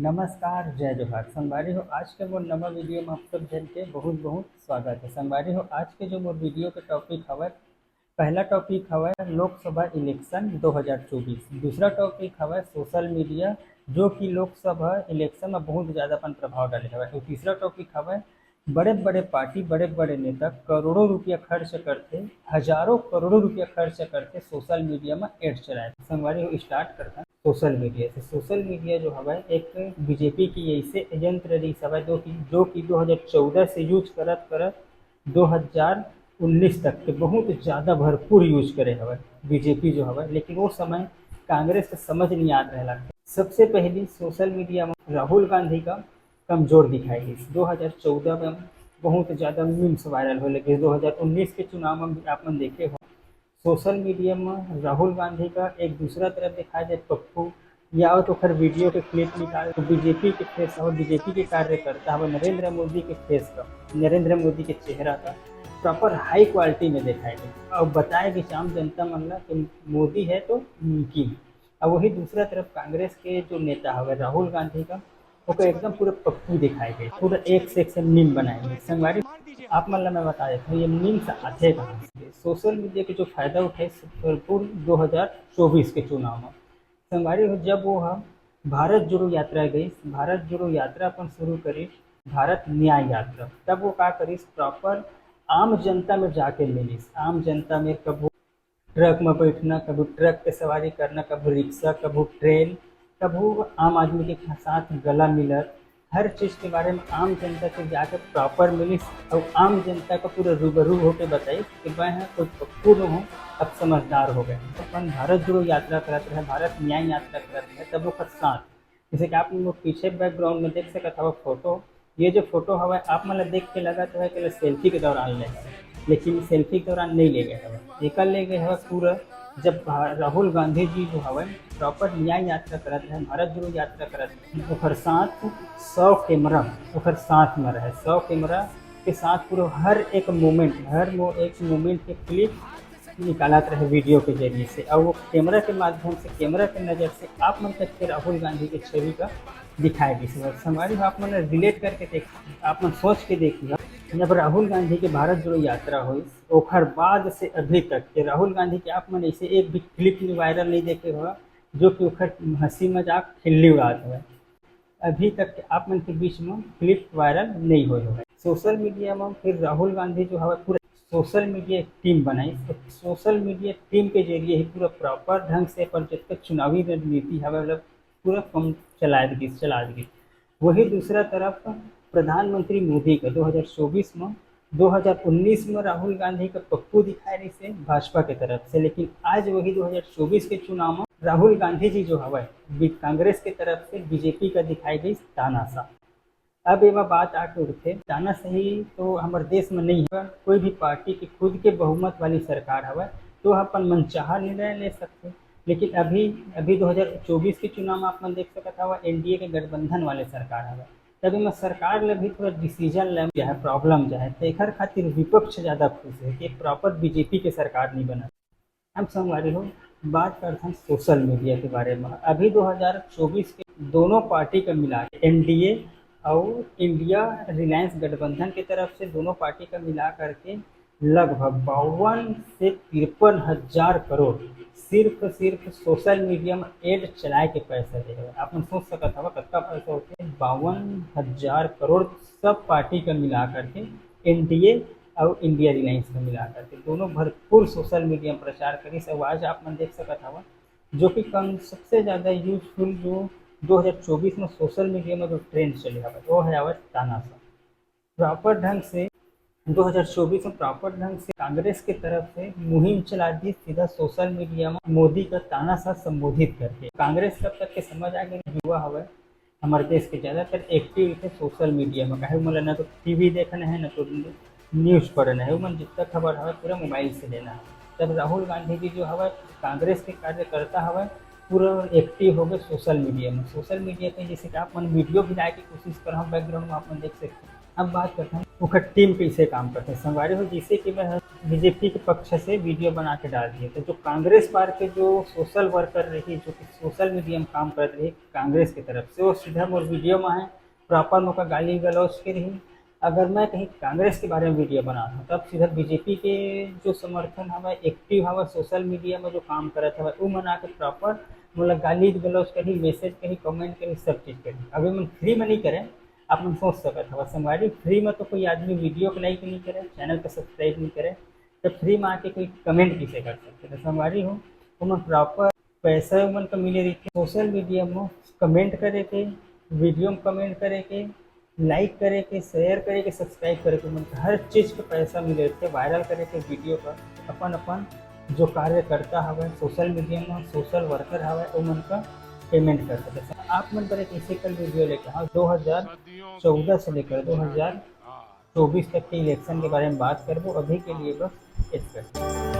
नमस्कार, जय जोहार। संगवारी हो आज के मोर नवा वीडियो में आप सब जन के बहुत बहुत स्वागत है। संगवारी हो आज के जो मोर वीडियो के टॉपिक हवय, पहला टॉपिक हवय लोकसभा इलेक्शन 2024। दूसरा टॉपिक हवय सोशल मीडिया जो कि लोकसभा इलेक्शन में बहुत ज़्यादा अपन प्रभाव डाले हवय। और तीसरा टॉपिक हवय बड़े बड़े पार्टी बड़े बड़े नेता करोड़ों रुपया खर्च करते, हजारों करोड़ों रुपया खर्च करते सोशल मीडिया में एड चलाए। संगवारी हो स्टार्ट करता सोशल मीडिया से। सोशल मीडिया जो हवय एक बीजेपी की ऐसे यंत्र रही हवय जो कि 2014 से यूज करत करत 2019 तक के बहुत ज़्यादा भरपूर यूज करे हवय बीजेपी जो हवय। लेकिन वो समय कांग्रेस के समझ नहीं आ रहा। सबसे पहली सोशल मीडिया में राहुल गांधी का कमजोर दिखाई दी। 2014 में बहुत ज़्यादा मीम्स वायरल हो, लेकिन 2019 के चुनाव में भी आपने देखे हो सोशल मीडिया में राहुल गांधी का एक दूसरा तरफ दिखाया जाए पप्पू, या तो फिर वीडियो के क्लिप निकाल तो बीजेपी के फेस और बीजेपी के कार्यकर्ता है नरेंद्र मोदी के फेस का, नरेंद्र मोदी के चेहरा का प्रॉपर हाई क्वालिटी में दिखाई दे और बताया कि आम जनता मन कि मोदी है तो मुमकिन। और वही दूसरा तरफ कांग्रेस के जो नेता है राहुल गांधी का ओको एकदम पूरा पप्पू दिखाई गई, पूरा एक से एक से मीम बनाए गए। संगवारी आप मतलब मैं बता देता हूँ ये मीम्स आते कहाँ से। सोशल मीडिया के जो फायदा उठाए भरपूर 2024 के चुनाव में। संगवारी हो जब वो हम भारत जोड़ो यात्रा गई, भारत जोड़ो यात्रा अपन शुरू करी, भारत न्याय यात्रा, तब वो का करी प्रॉपर आम जनता में जाके मिलिस। आम जनता में कभी ट्रक में बैठना, कभी ट्रक पे सवारी करना, कभी रिक्शा, कभी ट्रेन, कभी आम आदमी के साथ गला मिलत, हर चीज़ के बारे में आम जनता से जाकर प्रॉपर मिलिस और आम जनता को पूरा रूबरू होकर बताई कि वह कोई पूर्ण हो अब समझदार हो गए। तो अपन भारत जोड़ो यात्रा करते रहे, भारत न्याय यात्रा करते रहे, तब वो साथ जैसे कि आप लोग पीछे बैकग्राउंड में देख सकते हो फोटो, ये जो फोटो हवा आप मतलब देख के लगा तो है कि सेल्फी के दौरान ले गए, लेकिन सेल्फी के दौरान नहीं ले गए हवा, एक ले गए हवा पूरा जब राहुल गांधी जी जो हवा प्रॉपर न्याय यात्रा करत रहे, भारत जोड़ो यात्रा करत रहे, ओकर साथ 100 कैमरा ओकर साथ में रहे, 100 कैमरा के साथ पूरा हर एक मोमेंट एक मोमेंट के क्लिप निकालत रहे वीडियो के जरिए से। और वो कैमरा के माध्यम से, कैमरा के नज़र से आप मन तक के राहुल गांधी के छवि का दिखाई दी। हमारी आप मन रिलेट करके देख, आप मन सोच के देखिए जब राहुल गांधी के भारत जोड़ो यात्रा हुई ओखर बाद से अभी तक के राहुल गांधी के आप मन ऐसे एक भी क्लिप में वायरल नहीं देखे हुआ जो कि ओखर हंसी मजाक खिल्ली उड़ात हुआ। अभी तक के आप मन के बीच में क्लिप वायरल नहीं हुए हुए। सोशल मीडिया में फिर राहुल गांधी जो है पूरा सोशल मीडिया टीम बनाई, सोशल मीडिया टीम के जरिए ही पूरा प्रॉपर ढंग से पर जब चुनावी रणनीति है मतलब पूरा कम चला दी। वही दूसरा तरफ प्रधानमंत्री मोदी का 2024 में 2019 में राहुल गांधी का पप्पू दिखाई रही से भाजपा के तरफ से, लेकिन आज वही 2024 के चुनाव में राहुल गांधी जी जो हवा कांग्रेस के तरफ से बीजेपी का दिखाई गई तानाशाह। अब एवं बात आके उठे तानाशाही तो हमारे देश में नहीं है, कोई भी पार्टी की खुद के बहुमत वाली सरकार हवा तो अपन मनचाहा निर्णय ले सकते। लेकिन अभी 2024 के चुनाव में आप मन देख सकता हुआ एनडीए के गठबंधन वाले सरकार हवा, तभी में सरकार ले भी थोड़ा डिसीजन ले है प्रॉब्लम जो है, तो एक खातिर विपक्ष ज़्यादा खुश है कि प्रॉपर बीजेपी के सरकार नहीं बना। अब संगवारी हो बात करते हैं सोशल मीडिया के बारे में। अभी 2024 के दोनों पार्टी का मिला के एनडीए और इंडिया रिलायंस गठबंधन की तरफ से दोनों पार्टी का मिला करके लगभग 52 से 53 हजार करोड़ सिर्फ सोशल मीडिया में एड चलाए के पैसा दे रहे। आप सोच सकते हो कितना पैसा होते हैं, 52,000 करोड़ सब पार्टी का मिला करके एनडीए और इंडिया रिलायंस का मिला करके दोनों भरपूर सोशल मीडिया में प्रचार करी। सब आज आप मन देख सकते हो जो कि कम सबसे ज़्यादा यूजफुल जो 2024 में सोशल मीडिया में जो ट्रेंड चले हवा वो है आवाज तानाशाह। प्रॉपर ढंग से 2024 में प्रॉपर ढंग से कांग्रेस की तरफ से मुहिम चला दी सीधा सोशल मीडिया में मोदी का तानाशाह संबोधित करके। कांग्रेस कब तक के समझ आ गई युवा हवा हमारे देश के ज़्यादातर एक्टिव थे सोशल मीडिया में, कहे मतलब ना तो टीवी देखना है ना तो न्यूज़ पढ़ना है, मन जितना खबर हवा पूरा मोबाइल से लेना है। तब राहुल गांधी जी जो हवा कांग्रेस के कार्यकर्ता हवा पूरा एक्टिव हो गए सोशल मीडिया में। सोशल मीडिया पे जैसे कि आप मन वीडियो भी लाए की कोशिश कर रहा हूँ बैकग्राउंड में आप मन देख सकते हैं। अब बात करते हैं उनका टीम कैसे काम करते हैं। संगवारी हो जैसे कि मैं बीजेपी के पक्ष से वीडियो बना के डाल दिए थे। जो कांग्रेस पार्टी के जो सोशल वर्कर रही, जो कि सोशल मीडिया में काम करत रही कांग्रेस की तरफ से, वो सीधा मोर वीडियो में है प्रॉपर मौका गाली गलौज के रही। अगर मैं कहीं कांग्रेस के बारे में वीडियो बना रहा हूँ तब सीधा बीजेपी के जो समर्थन हमें एक्टिव हवा सोशल मीडिया में जो काम करत हवा वो मना के प्रॉपर मतलब गाली गलौज करी, मैसेज करी, कमेंट करी, सब चीज़ करी। अभी मैं फ्री में नहीं करें, आप मन सोच सकत हवा संगवारी, फ्री में तो कोई आदमी वीडियो को लाइक नहीं करे, चैनल को सब्सक्राइब नहीं करे, तो फ्री में आके कोई कमेंट किसे कर सकते। तो संगवारी हो तो मैं प्रॉपर पैसा मन को मिले रही थे सोशल मीडिया में कमेंट करे के, वीडियो में कमेंट करे के, लाइक करे के, शेयर करे के, सब्सक्राइब करे के, मन हर चीज़ के पैसा मिले थे। वायरल करे के वीडियो पर अपन अपन जो कार्य करता हवा सोशल मीडिया में सोशल वर्कर हवा वो मन का पेमेंट कर सकते हैं। आप मन पर एक इसी कल वीडियो लेकर हाँ 2014 से लेकर 2024 तक के इलेक्शन के बारे में बात करबो। अभी के लिए बस इतना।